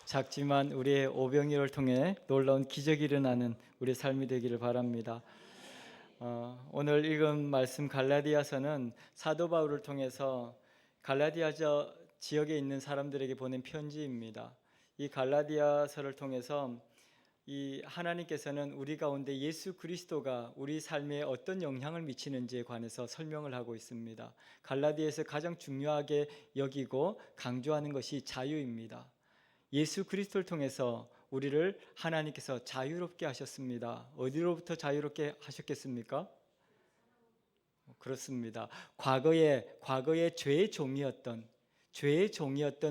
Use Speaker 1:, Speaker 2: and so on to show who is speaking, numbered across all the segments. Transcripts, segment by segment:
Speaker 1: 작지만 우리의 오병이어를 통해 놀라운 기적이 일어나는 우리 삶이 되기를 바랍니다. 오늘 읽은 말씀 갈라디아서는 사도 바울을 통해서 갈라디아 지역에 있는 사람들에게 보낸 편지입니다. 이 갈라디아서를 통해서 이 하나님께서는 우리 가운데 예수 그리스도가 우리 삶에 어떤 영향을 미치는지에 관해서 설명을 하고 있습니다. 갈라디아에서 가장 중요하게 여기고 강조하는 것이 자유입니다. 예수 그리스도를 통해서 우리를 하나님께서 자유롭게 하셨습니다. 어디로부터 자유롭게 하셨겠습니까? 그렇습니다. 과거에 죄의 종이었던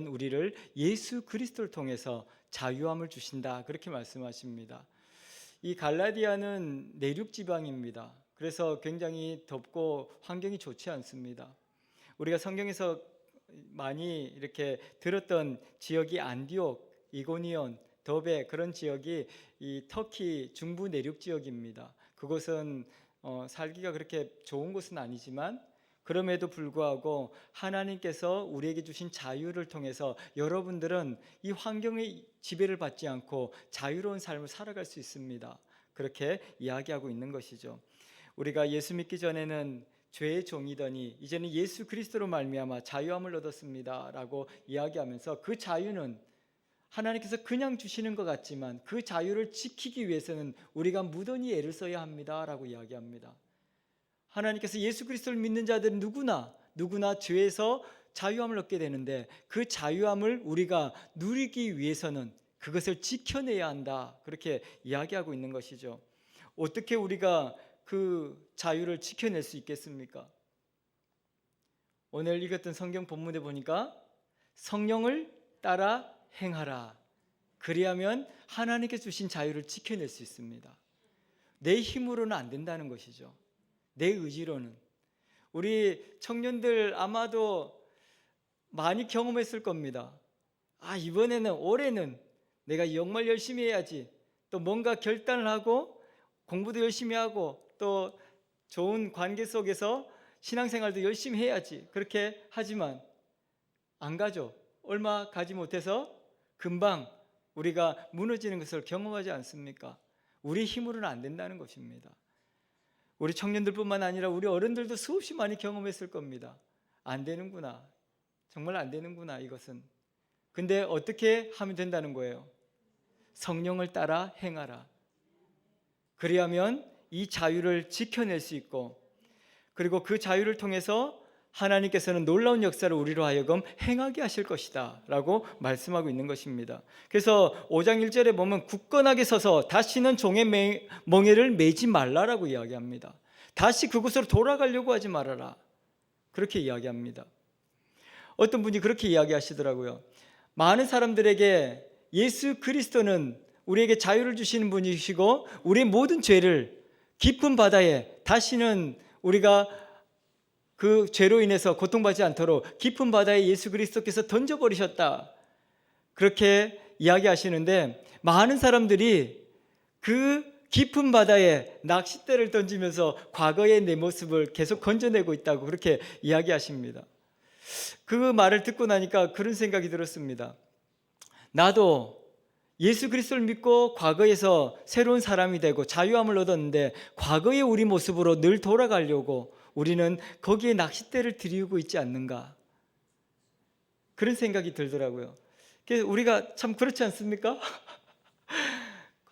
Speaker 1: 우리를 예수 그리스도를 통해서 자유함을 주신다. 그렇게 말씀하십니다. 이 갈라디아는 내륙 지방입니다. 그래서 굉장히 덥고 환경이 좋지 않습니다. 우리가 성경에서 많이 이렇게 들었던 지역이 안디옥, 이고니온, 더베 그런 지역이 이 터키 중부 내륙 지역입니다. 그곳은 살기가 그렇게 좋은 곳은 아니지만 그럼에도 불구하고 하나님께서 우리에게 주신 자유를 통해서 여러분들은 이 환경의 지배를 받지 않고 자유로운 삶을 살아갈 수 있습니다. 그렇게 이야기하고 있는 것이죠. 우리가 예수 믿기 전에는 죄의 종이더니 이제는 예수 그리스도로 말미암아 자유함을 얻었습니다 라고 이야기하면서 그 자유는 하나님께서 그냥 주시는 것 같지만 그 자유를 지키기 위해서는 우리가 무던히 애를 써야 합니다 라고 이야기합니다. 하나님께서 예수 그리스도를 믿는 자들은 누구나 죄에서 자유함을 얻게 되는데 그 자유함을 우리가 누리기 위해서는 그것을 지켜내야 한다 그렇게 이야기하고 있는 것이죠. 어떻게 우리가 그 자유를 지켜낼 수 있겠습니까? 오늘 읽었던 성경 본문에 보니까 성령을 따라 행하라. 그리하면 하나님께 주신 자유를 지켜낼 수 있습니다. 내 힘으로는 안 된다는 것이죠. 내 의지로는. 우리 청년들 아마도 많이 경험했을 겁니다. 올해는 내가 정말 열심히 해야지. 또 뭔가 결단을 하고 공부도 열심히 하고 또 좋은 관계 속에서 신앙생활도 열심히 해야지. 그렇게 하지만 안 가죠. 얼마 가지 못해서 금방 우리가 무너지는 것을 경험하지 않습니까? 우리 힘으로는 안 된다는 것입니다. 우리 청년들뿐만 아니라 우리 어른들도 수없이 많이 경험했을 겁니다. 안 되는구나. 정말 안 되는구나 이것은. 근데 어떻게 하면 된다는 거예요? 성령을 따라 행하라. 그리하면 이 자유를 지켜낼 수 있고 그리고 그 자유를 통해서 하나님께서는 놀라운 역사를 우리로 하여금 행하게 하실 것이다 라고 말씀하고 있는 것입니다. 그래서 5장 1절에 보면 굳건하게 서서 다시는 종의 멍에를 매지 말라라고 이야기합니다. 다시 그곳으로 돌아가려고 하지 말아라 그렇게 이야기합니다. 어떤 분이 그렇게 이야기하시더라고요. 많은 사람들에게 예수 그리스도는 우리에게 자유를 주시는 분이시고 우리의 모든 죄를 깊은 바다에 다시는 우리가 그 죄로 인해서 고통받지 않도록 깊은 바다에 예수 그리스도께서 던져버리셨다 그렇게 이야기하시는데 많은 사람들이 그 깊은 바다에 낚싯대를 던지면서 과거의 내 모습을 계속 건져내고 있다고 그렇게 이야기하십니다. 그 말을 듣고 나니까 그런 생각이 들었습니다. 나도 예수 그리스도를 믿고 과거에서 새로운 사람이 되고 자유함을 얻었는데 과거의 우리 모습으로 늘 돌아가려고 우리는 거기에 낚싯대를 들이우고 있지 않는가 그런 생각이 들더라고요. 그래서 우리가 참 그렇지 않습니까?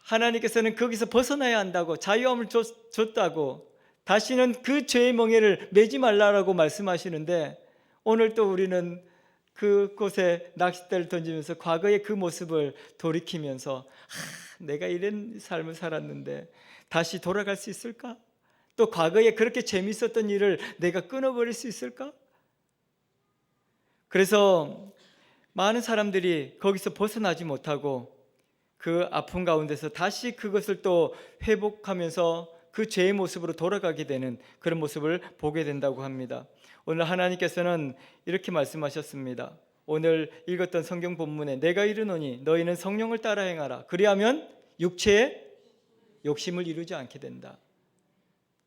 Speaker 1: 하나님께서는 거기서 벗어나야 한다고 자유함을 줬다고 다시는 그 죄의 멍에를 매지 말라라고 말씀하시는데 오늘 또 우리는 그곳에 낚싯대를 던지면서 과거의 그 모습을 돌이키면서 내가 이런 삶을 살았는데 다시 돌아갈 수 있을까? 또 과거에 그렇게 재밌었던 일을 내가 끊어버릴 수 있을까? 그래서 많은 사람들이 거기서 벗어나지 못하고 그 아픔 가운데서 다시 그것을 또 회복하면서 그 죄의 모습으로 돌아가게 되는 그런 모습을 보게 된다고 합니다. 오늘 하나님께서는 이렇게 말씀하셨습니다. 오늘 읽었던 성경 본문에 내가 이르노니 너희는 성령을 따라 행하라. 그리하면 육체의 욕심을 이루지 않게 된다.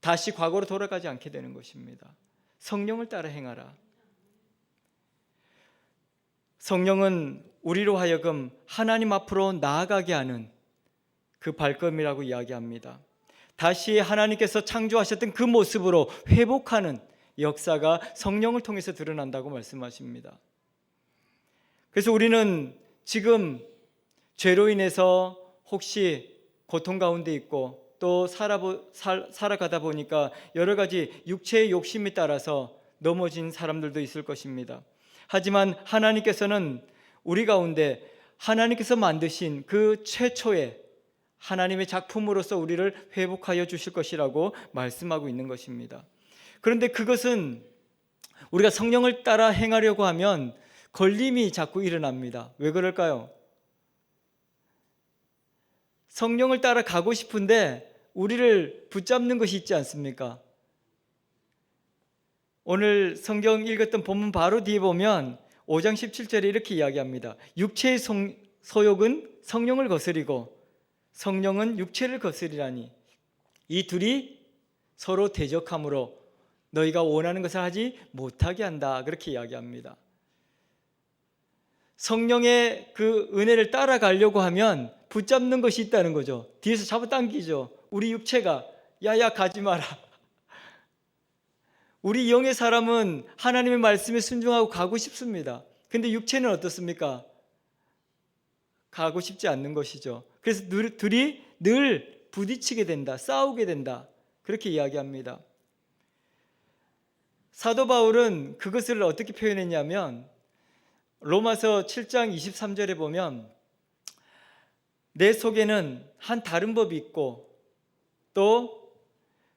Speaker 1: 다시 과거로 돌아가지 않게 되는 것입니다. 성령을 따라 행하라. 성령은 우리로 하여금 하나님 앞으로 나아가게 하는 그 발걸음이라고 이야기합니다. 다시 하나님께서 창조하셨던 그 모습으로 회복하는 역사가 성령을 통해서 드러난다고 말씀하십니다. 그래서 우리는 지금 죄로 인해서 혹시 고통 가운데 있고 또 살아가다 보니까 여러 가지 육체의 욕심에 따라서 넘어진 사람들도 있을 것입니다. 하지만 하나님께서는 우리 가운데 하나님께서 만드신 그 최초의 하나님의 작품으로서 우리를 회복하여 주실 것이라고 말씀하고 있는 것입니다. 그런데 그것은 우리가 성령을 따라 행하려고 하면 걸림이 자꾸 일어납니다. 왜 그럴까요? 성령을 따라 가고 싶은데 우리를 붙잡는 것이 있지 않습니까? 오늘 성경 읽었던 본문 바로 뒤에 보면 5장 17절에 이렇게 이야기합니다. 육체의 소욕은 성령을 거스리고 성령은 육체를 거스리라니 이 둘이 서로 대적함으로 너희가 원하는 것을 하지 못하게 한다. 그렇게 이야기합니다. 성령의 그 은혜를 따라가려고 하면 붙잡는 것이 있다는 거죠. 뒤에서 잡아당기죠. 우리 육체가 야야 가지 마라. 우리 영의 사람은 하나님의 말씀에 순종하고 가고 싶습니다. 근데 육체는 어떻습니까? 가고 싶지 않는 것이죠. 그래서 둘이 늘 부딪히게 된다, 싸우게 된다, 그렇게 이야기합니다. 사도 바울은 그것을 어떻게 표현했냐면 로마서 7장 23절에 보면 내 속에는 한 다른 법이 있고 또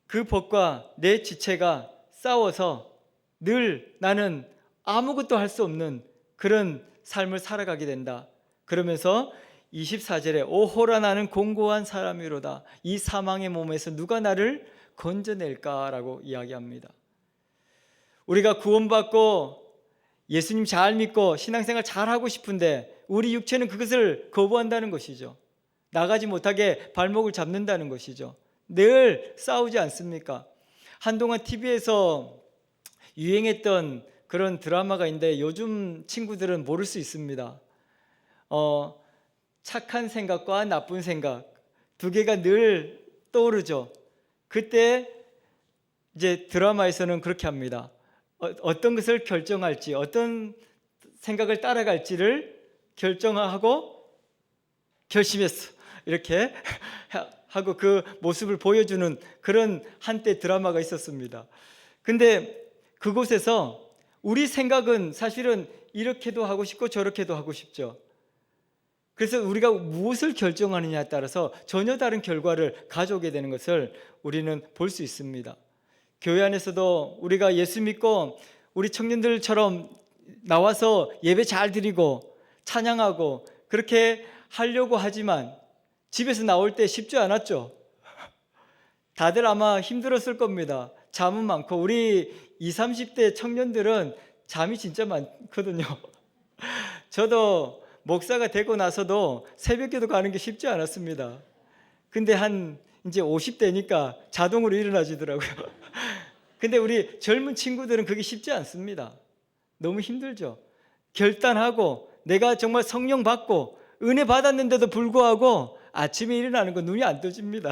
Speaker 1: 그 법과 내 지체가 싸워서 늘 나는 아무것도 할 수 없는 그런 삶을 살아가게 된다. 그러면서 24절에 오호라 나는 공고한 사람이로다. 이 사망의 몸에서 누가 나를 건져낼까라고 이야기합니다. 우리가 구원받고 예수님 잘 믿고 신앙생활 잘 하고 싶은데 우리 육체는 그것을 거부한다는 것이죠. 나가지 못하게 발목을 잡는다는 것이죠. 늘 싸우지 않습니까? 한동안 TV에서 유행했던 그런 드라마가 있는데 요즘 친구들은 모를 수 있습니다. 착한 생각과 나쁜 생각 두 개가 늘 떠오르죠. 그때 이제 드라마에서는 그렇게 합니다. 어떤 것을 결정할지, 어떤 생각을 따라갈지를 결정하고 결심했어. 이렇게 하고 그 모습을 보여주는 그런 한때 드라마가 있었습니다. 근데 그곳에서 우리 생각은 사실은 이렇게도 하고 싶고 저렇게도 하고 싶죠. 그래서 우리가 무엇을 결정하느냐에 따라서 전혀 다른 결과를 가져오게 되는 것을 우리는 볼 수 있습니다. 교회 안에서도 우리가 예수 믿고 우리 청년들처럼 나와서 예배 잘 드리고 찬양하고 그렇게 하려고 하지만 집에서 나올 때 쉽지 않았죠. 다들 아마 힘들었을 겁니다. 잠은 많고 우리 20, 30대 청년들은 잠이 진짜 많거든요. 저도 목사가 되고 나서도 새벽기도 가는 게 쉽지 않았습니다. 근데 이제 50대니까 자동으로 일어나지더라고요. 근데 우리 젊은 친구들은 그게 쉽지 않습니다. 너무 힘들죠. 결단하고 내가 정말 성령 받고 은혜 받았는데도 불구하고 아침에 일어나는 건 눈이 안 떠집니다.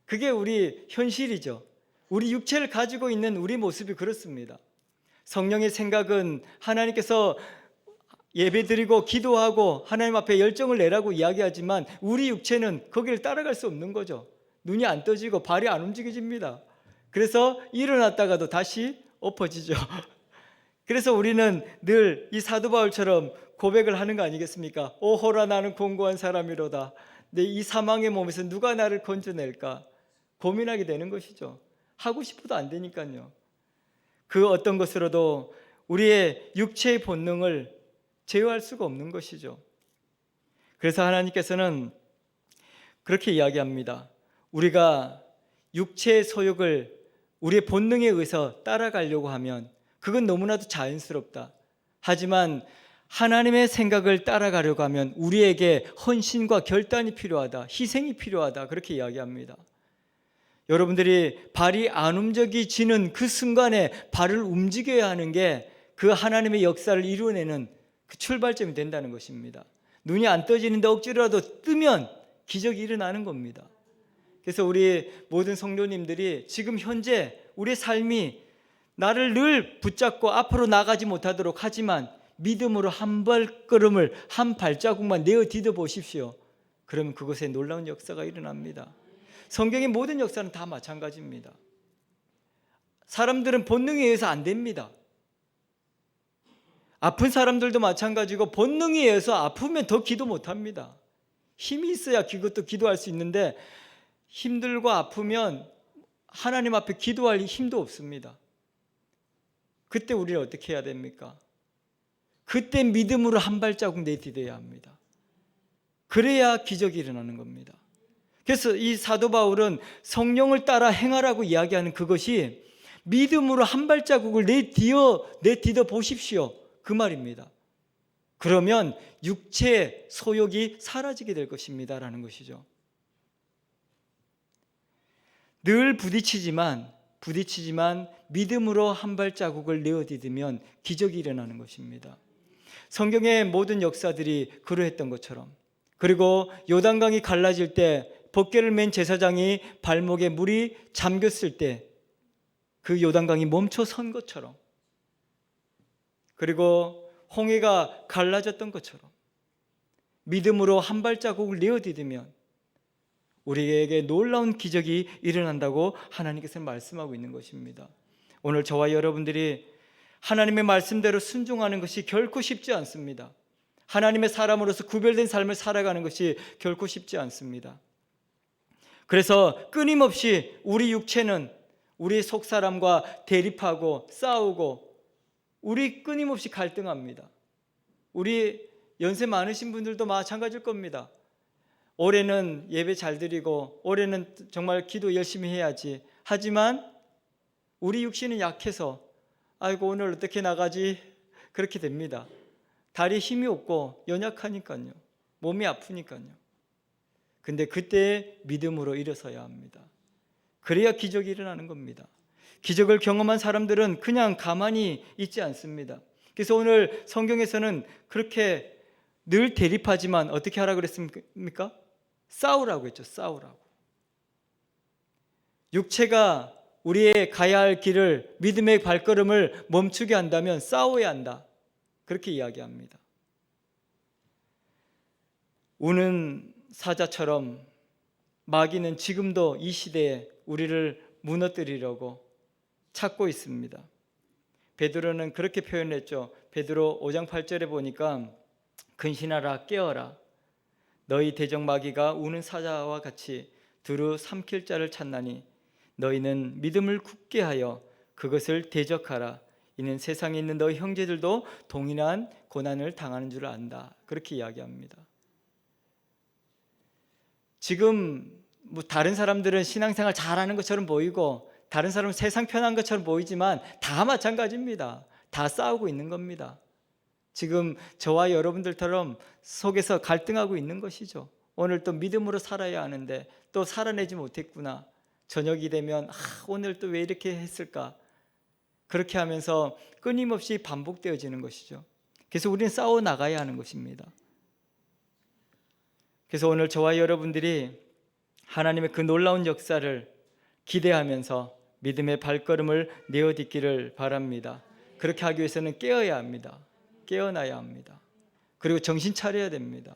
Speaker 1: 그게 우리 현실이죠. 우리 육체를 가지고 있는 우리 모습이 그렇습니다. 성령의 생각은 하나님께서 예배드리고 기도하고 하나님 앞에 열정을 내라고 이야기하지만 우리 육체는 거기를 따라갈 수 없는 거죠. 눈이 안 떠지고 발이 안 움직여집니다. 그래서 일어났다가도 다시 엎어지죠. 그래서 우리는 늘 이 사도 바울처럼 고백을 하는 거 아니겠습니까? 오호라 나는 공고한 사람이로다. 내 이 사망의 몸에서 누가 나를 건져낼까? 고민하게 되는 것이죠. 하고 싶어도 안 되니까요. 그 어떤 것으로도 우리의 육체의 본능을 제어할 수가 없는 것이죠. 그래서 하나님께서는 그렇게 이야기합니다. 우리가 육체의 소욕을 우리의 본능에 의해서 따라가려고 하면 그건 너무나도 자연스럽다. 하지만 하나님의 생각을 따라가려고 하면 우리에게 헌신과 결단이 필요하다. 희생이 필요하다. 그렇게 이야기합니다. 여러분들이 발이 안 움직이지는 그 순간에 발을 움직여야 하는 게 그 하나님의 역사를 이루어내는 그 출발점이 된다는 것입니다. 눈이 안 떠지는데 억지로라도 뜨면 기적이 일어나는 겁니다. 그래서 우리 모든 성도님들이 지금 현재 우리의 삶이 나를 늘 붙잡고 앞으로 나가지 못하도록 하지만 믿음으로 한 발걸음을, 한 발자국만 내어 디뎌 보십시오. 그러면 그곳에 놀라운 역사가 일어납니다. 성경의 모든 역사는 다 마찬가지입니다. 사람들은 본능에 의해서 안 됩니다. 아픈 사람들도 마찬가지고 본능에 의해서 아프면 더 기도 못합니다. 힘이 있어야 그것도 기도할 수 있는데 힘들고 아프면 하나님 앞에 기도할 힘도 없습니다. 그때 우리는 어떻게 해야 됩니까? 그때 믿음으로 한 발자국 내디뎌야 합니다. 그래야 기적이 일어나는 겁니다. 그래서 이 사도 바울은 성령을 따라 행하라고 이야기하는 그것이 믿음으로 한 발자국을 내디뎌 보십시오. 그 말입니다. 그러면 육체의 소욕이 사라지게 될 것입니다 라는 것이죠. 늘 부딪히지만 믿음으로 한 발자국을 내어디디면 기적이 일어나는 것입니다. 성경의 모든 역사들이 그러했던 것처럼, 그리고 요단강이 갈라질 때 벗개를 맨 제사장이 발목에 물이 잠겼을 때 그 요단강이 멈춰 선 것처럼, 그리고 홍해가 갈라졌던 것처럼 믿음으로 한 발자국을 내어디디면 우리에게 놀라운 기적이 일어난다고 하나님께서 말씀하고 있는 것입니다. 오늘 저와 여러분들이 하나님의 말씀대로 순종하는 것이 결코 쉽지 않습니다. 하나님의 사람으로서 구별된 삶을 살아가는 것이 결코 쉽지 않습니다. 그래서 끊임없이 우리 육체는 우리 속사람과 대립하고 싸우고 우리 끊임없이 갈등합니다. 우리 연세 많으신 분들도 마찬가지일 겁니다. 올해는 예배 잘 드리고 올해는 정말 기도 열심히 해야지. 하지만 우리 육신은 약해서 아이고 오늘 어떻게 나가지? 그렇게 됩니다. 다리에 힘이 없고 연약하니까요. 몸이 아프니까요. 근데 그때 믿음으로 일어서야 합니다. 그래야 기적이 일어나는 겁니다. 기적을 경험한 사람들은 그냥 가만히 있지 않습니다. 그래서 오늘 성경에서는 그렇게 늘 대립하지만 어떻게 하라고 그랬습니까? 싸우라고 했죠. 싸우라고. 육체가 우리의 가야 할 길을, 믿음의 발걸음을 멈추게 한다면 싸워야 한다. 그렇게 이야기합니다. 우는 사자처럼 마귀는 지금도 이 시대에 우리를 무너뜨리려고 찾고 있습니다. 베드로는 그렇게 표현했죠. 베드로 5장 8절에 보니까 근신하라 깨어라 너희 대적 마귀가 우는 사자와 같이 두루 삼킬 자를 찾나니 너희는 믿음을 굳게 하여 그것을 대적하라. 이는 세상에 있는 너희 형제들도 동일한 고난을 당하는 줄 안다. 그렇게 이야기합니다. 지금 다른 사람들은 신앙생활 잘하는 것처럼 보이고 다른 사람은 세상 편한 것처럼 보이지만 다 마찬가지입니다. 다 싸우고 있는 겁니다. 지금 저와 여러분들처럼 속에서 갈등하고 있는 것이죠. 오늘 또 믿음으로 살아야 하는데 또 살아내지 못했구나. 저녁이 되면 오늘 또 왜 이렇게 했을까? 그렇게 하면서 끊임없이 반복되어지는 것이죠. 그래서 우리는 싸워 나가야 하는 것입니다. 그래서 오늘 저와 여러분들이 하나님의 그 놀라운 역사를 기대하면서 믿음의 발걸음을 내어딛기를 바랍니다. 그렇게 하기 위해서는 깨어야 합니다. 깨어나야 합니다. 그리고 정신 차려야 됩니다.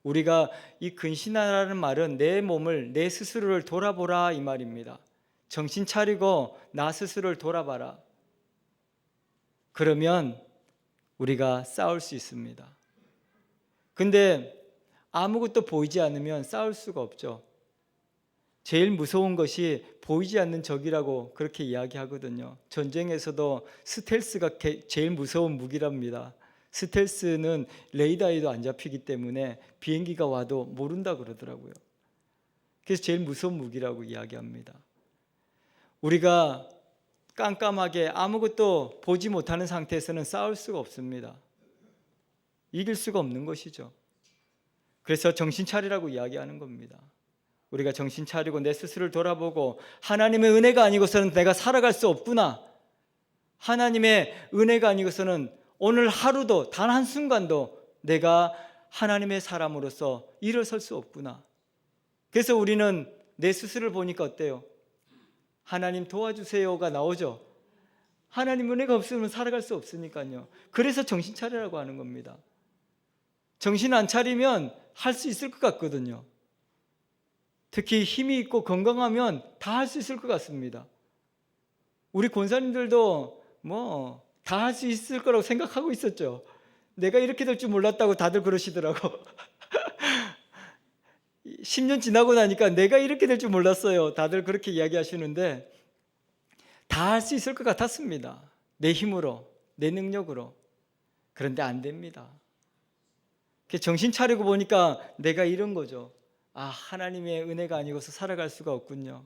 Speaker 1: 우리가 이 근신하라는 말은 내 몸을, 내 스스로를 돌아보라 이 말입니다. 정신 차리고 나 스스로를 돌아봐라. 그러면 우리가 싸울 수 있습니다. 근데 아무것도 보이지 않으면 싸울 수가 없죠. 제일 무서운 것이 보이지 않는 적이라고 그렇게 이야기하거든요. 전쟁에서도 스텔스가 제일 무서운 무기랍니다. 스텔스는 레이더에도 안 잡히기 때문에 비행기가 와도 모른다 그러더라고요. 그래서 제일 무서운 무기라고 이야기합니다. 우리가 깜깜하게 아무것도 보지 못하는 상태에서는 싸울 수가 없습니다. 이길 수가 없는 것이죠. 그래서 정신 차리라고 이야기하는 겁니다. 우리가 정신 차리고 내 스스로를 돌아보고 하나님의 은혜가 아니고서는 내가 살아갈 수 없구나. 하나님의 은혜가 아니고서는 오늘 하루도 단 한순간도 내가 하나님의 사람으로서 일어설 수 없구나. 그래서 우리는 내 스스로를 보니까 어때요? 하나님 도와주세요가 나오죠. 하나님 은혜가 없으면 살아갈 수 없으니까요. 그래서 정신 차리라고 하는 겁니다. 정신 안 차리면 할 수 있을 것 같거든요. 특히 힘이 있고 건강하면 다 할 수 있을 것 같습니다. 우리 권사님들도 다 할 수 있을 거라고 생각하고 있었죠. 내가 이렇게 될 줄 몰랐다고 다들 그러시더라고. 10년 지나고 나니까 내가 이렇게 될 줄 몰랐어요. 다들 그렇게 이야기하시는데 다 할 수 있을 것 같았습니다. 내 힘으로, 내 능력으로. 그런데 안 됩니다. 정신 차리고 보니까 내가 이런 거죠. 하나님의 은혜가 아니고서 살아갈 수가 없군요.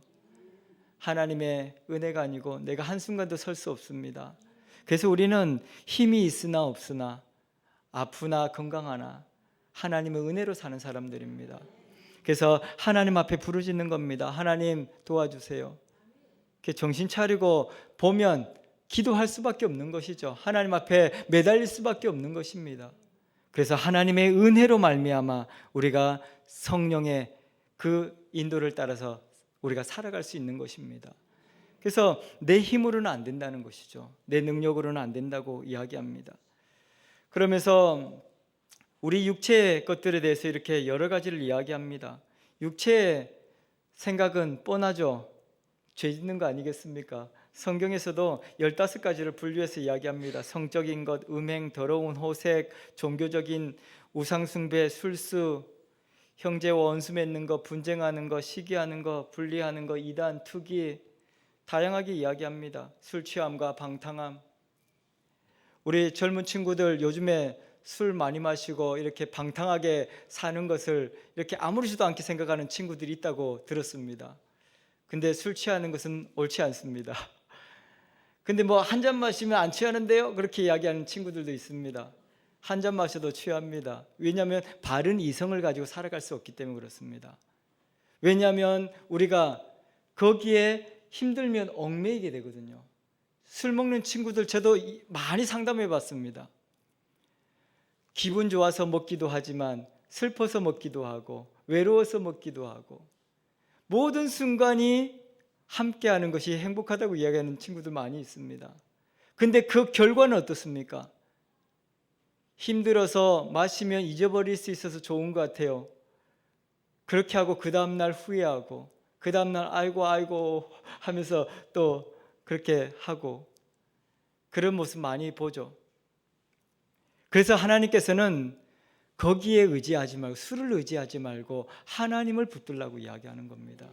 Speaker 1: 하나님의 은혜가 아니고 내가 한순간도 설 수 없습니다. 그래서 우리는 힘이 있으나 없으나 아프나 건강하나 하나님의 은혜로 사는 사람들입니다. 그래서 하나님 앞에 부르짖는 겁니다. 하나님 도와주세요. 정신 차리고 보면 기도할 수밖에 없는 것이죠. 하나님 앞에 매달릴 수밖에 없는 것입니다. 그래서 하나님의 은혜로 말미암아 우리가 성령의 그 인도를 따라서 우리가 살아갈 수 있는 것입니다. 그래서 내 힘으로는 안 된다는 것이죠. 내 능력으로는 안 된다고 이야기합니다. 그러면서 우리 육체의 것들에 대해서 이렇게 여러 가지를 이야기합니다. 육체의 생각은 뻔하죠. 죄 짓는 거 아니겠습니까? 성경에서도 15가지를 분류해서 이야기합니다. 성적인 것, 음행, 더러운 호색, 종교적인 우상숭배, 술수, 형제와 원수 맺는 것, 분쟁하는 것, 시기하는 것, 분리하는 것, 이단, 투기, 다양하게 이야기합니다. 술 취함과 방탕함. 우리 젊은 친구들 요즘에 술 많이 마시고 이렇게 방탕하게 사는 것을 이렇게 아무렇지도 않게 생각하는 친구들이 있다고 들었습니다. 근데 술 취하는 것은 옳지 않습니다. 근데 한 잔 마시면 안 취하는데요? 그렇게 이야기하는 친구들도 있습니다. 한 잔 마셔도 취합니다. 왜냐하면 바른 이성을 가지고 살아갈 수 없기 때문에 그렇습니다. 왜냐하면 우리가 거기에 힘들면 얽매이게 되거든요. 술 먹는 친구들 저도 많이 상담해 봤습니다. 기분 좋아서 먹기도 하지만 슬퍼서 먹기도 하고 외로워서 먹기도 하고 모든 순간이 함께하는 것이 행복하다고 이야기하는 친구들 많이 있습니다. 근데 그 결과는 어떻습니까? 힘들어서 마시면 잊어버릴 수 있어서 좋은 것 같아요. 그렇게 하고 그 다음날 후회하고 그 다음날 아이고 하면서 또 그렇게 하고 그런 모습 많이 보죠. 그래서 하나님께서는 거기에 의지하지 말고 술을 의지하지 말고 하나님을 붙들라고 이야기하는 겁니다.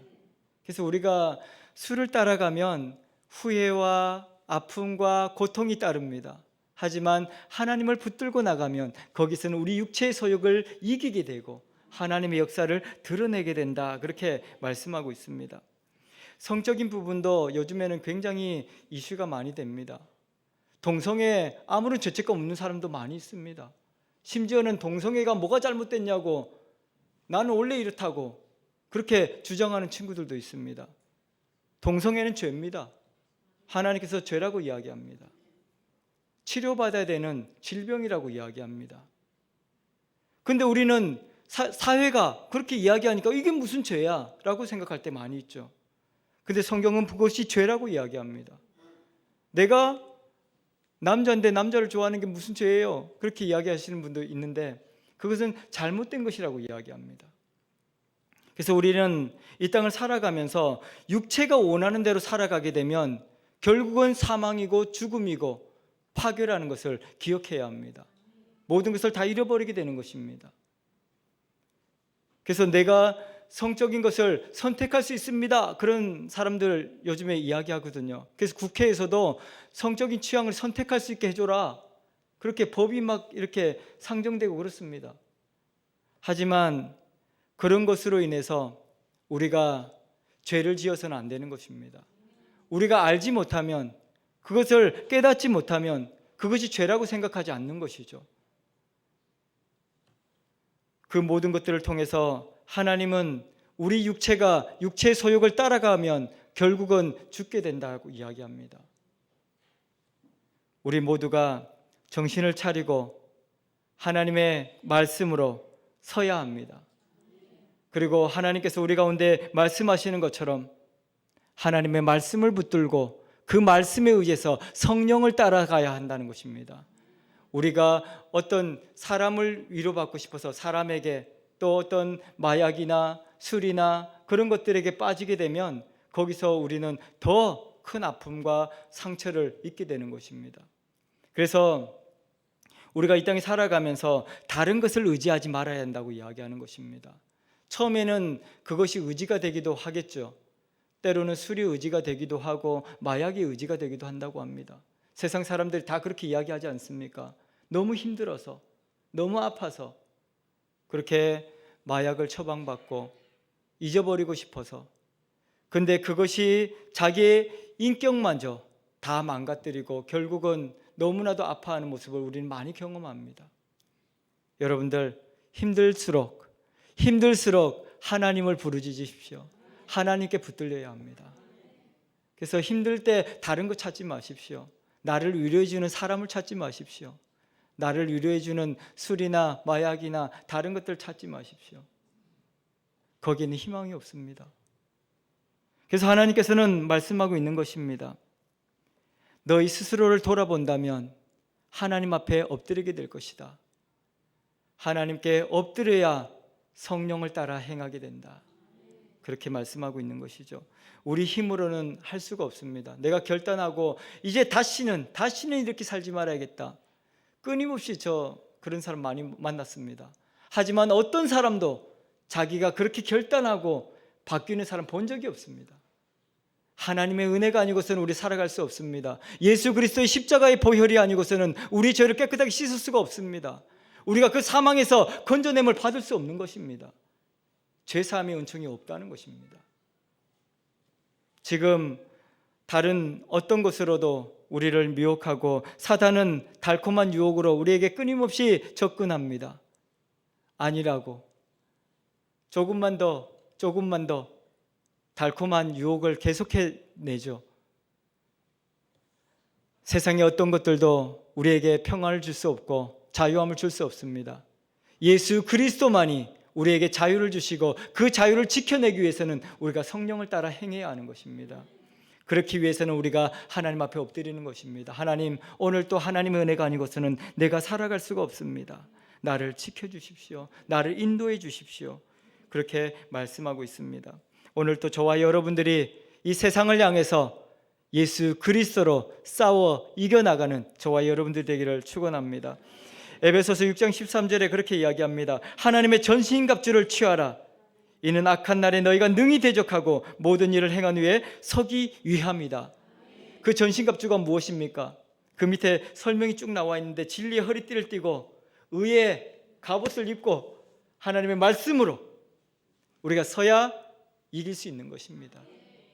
Speaker 1: 그래서 우리가 술을 따라가면 후회와 아픔과 고통이 따릅니다. 하지만 하나님을 붙들고 나가면 거기서는 우리 육체의 소욕을 이기게 되고 하나님의 역사를 드러내게 된다. 그렇게 말씀하고 있습니다. 성적인 부분도 요즘에는 굉장히 이슈가 많이 됩니다. 동성애 아무런 죄책감 없는 사람도 많이 있습니다. 심지어는 동성애가 뭐가 잘못됐냐고 나는 원래 이렇다고 그렇게 주장하는 친구들도 있습니다. 동성애는 죄입니다. 하나님께서 죄라고 이야기합니다. 치료받아야 되는 질병이라고 이야기합니다. 근데 우리는 사회가 그렇게 이야기하니까 이게 무슨 죄야? 라고 생각할 때 많이 있죠. 근데 성경은 그것이 죄라고 이야기합니다. 내가 남자인데 남자를 좋아하는 게 무슨 죄예요? 그렇게 이야기하시는 분도 있는데 그것은 잘못된 것이라고 이야기합니다. 그래서 우리는 이 땅을 살아가면서 육체가 원하는 대로 살아가게 되면 결국은 사망이고 죽음이고 파괴라는 것을 기억해야 합니다. 모든 것을 다 잃어버리게 되는 것입니다. 그래서 내가 성적인 것을 선택할 수 있습니다. 그런 사람들 요즘에 이야기하거든요. 그래서 국회에서도 성적인 취향을 선택할 수 있게 해줘라. 그렇게 법이 막 이렇게 상정되고 그렇습니다. 하지만 그런 것으로 인해서 우리가 죄를 지어서는 안 되는 것입니다. 우리가 알지 못하면 그것을 깨닫지 못하면 그것이 죄라고 생각하지 않는 것이죠. 그 모든 것들을 통해서 하나님은 우리 육체가 육체의 소욕을 따라가면 결국은 죽게 된다고 이야기합니다. 우리 모두가 정신을 차리고 하나님의 말씀으로 서야 합니다. 그리고 하나님께서 우리 가운데 말씀하시는 것처럼 하나님의 말씀을 붙들고 그 말씀에 의해서 성령을 따라가야 한다는 것입니다. 우리가 어떤 사람을 위로받고 싶어서 사람에게 또 어떤 마약이나 술이나 그런 것들에게 빠지게 되면 거기서 우리는 더 큰 아픔과 상처를 입게 되는 것입니다. 그래서 우리가 이 땅에 살아가면서 다른 것을 의지하지 말아야 한다고 이야기하는 것입니다. 처음에는 그것이 의지가 되기도 하겠죠. 때로는 술이 의지가 되기도 하고 마약이 의지가 되기도 한다고 합니다. 세상 사람들이 다 그렇게 이야기하지 않습니까? 너무 힘들어서, 너무 아파서 그렇게 마약을 처방받고 잊어버리고 싶어서, 근데 그것이 자기의 인격마저 다 망가뜨리고 결국은 너무나도 아파하는 모습을 우리는 많이 경험합니다. 여러분들 힘들수록 하나님을 부르짖으십시오. 하나님께 붙들려야 합니다. 그래서 힘들 때 다른 거 찾지 마십시오. 나를 위로해주는 사람을 찾지 마십시오. 나를 위로해주는 술이나 마약이나 다른 것들 찾지 마십시오. 거기에는 희망이 없습니다. 그래서 하나님께서는 말씀하고 있는 것입니다. 너희 스스로를 돌아본다면 하나님 앞에 엎드리게 될 것이다. 하나님께 엎드려야 성령을 따라 행하게 된다. 그렇게 말씀하고 있는 것이죠. 우리 힘으로는 할 수가 없습니다. 내가 결단하고 이제 다시는 이렇게 살지 말아야겠다. 끊임없이 그런 사람 많이 만났습니다. 하지만 어떤 사람도 자기가 그렇게 결단하고 바뀌는 사람 본 적이 없습니다. 하나님의 은혜가 아니고서는 우리 살아갈 수 없습니다. 예수 그리스도의 십자가의 보혈이 아니고서는 우리 죄를 깨끗하게 씻을 수가 없습니다. 우리가 그 사망에서 건져냄을 받을 수 없는 것입니다. 죄사함의 은총이 없다는 것입니다. 지금 다른 어떤 것으로도 우리를 미혹하고 사단은 달콤한 유혹으로 우리에게 끊임없이 접근합니다. 아니라고 조금만 더 달콤한 유혹을 계속해내죠. 세상의 어떤 것들도 우리에게 평안을 줄 수 없고 자유함을 줄 수 없습니다. 예수 그리스도만이 우리에게 자유를 주시고 그 자유를 지켜내기 위해서는 우리가 성령을 따라 행해야 하는 것입니다. 그렇기 위해서는 우리가 하나님 앞에 엎드리는 것입니다. 하나님, 오늘 또 하나님의 은혜가 아니고서는 내가 살아갈 수가 없습니다. 나를 지켜주십시오. 나를 인도해 주십시오. 그렇게 말씀하고 있습니다. 오늘 또 저와 여러분들이 이 세상을 향해서 예수 그리스도로 싸워 이겨나가는 저와 여러분들 되기를 축원합니다. 에베소서 6장 13절에 그렇게 이야기합니다. 하나님의 전신갑주를 취하라. 이는 악한 날에 너희가 능히 대적하고 모든 일을 행한 후에 서기 위함이다. 그 전신갑주가 무엇입니까? 그 밑에 설명이 쭉 나와 있는데 진리의 허리띠를 띠고 의의 갑옷을 입고 하나님의 말씀으로 우리가 서야 이길 수 있는 것입니다.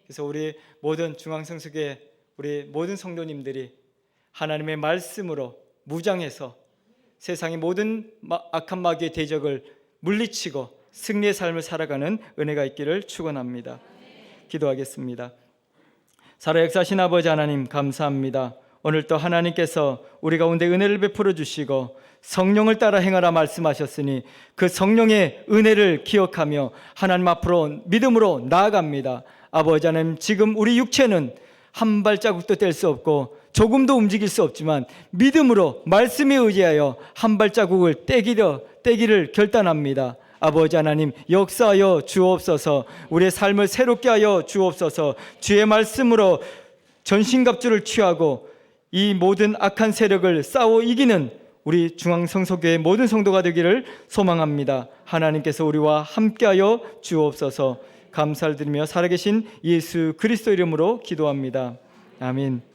Speaker 1: 그래서 우리 모든 중앙성수교회 우리 모든 성도님들이 하나님의 말씀으로 무장해서 세상의 모든 악한 마귀의 대적을 물리치고 승리의 삶을 살아가는 은혜가 있기를 축원합니다. 기도하겠습니다. 살아 역사하신 아버지 하나님 감사합니다. 오늘 또 하나님께서 우리 가운데 은혜를 베풀어 주시고 성령을 따라 행하라 말씀하셨으니 그 성령의 은혜를 기억하며 하나님 앞으로 믿음으로 나아갑니다. 아버지 하나님, 지금 우리 육체는 한 발자국도 뗄 수 없고 조금도 움직일 수 없지만 믿음으로 말씀에 의지하여 한 발자국을 떼기를 결단합니다. 아버지 하나님, 역사하여 주옵소서. 우리의 삶을 새롭게 하여 주옵소서. 주의 말씀으로 전신갑주를 취하고 이 모든 악한 세력을 싸워 이기는 우리 중앙성소교회 모든 성도가 되기를 소망합니다. 하나님께서 우리와 함께하여 주옵소서. 감사를 드리며 살아계신 예수 그리스도 이름으로 기도합니다. 아멘.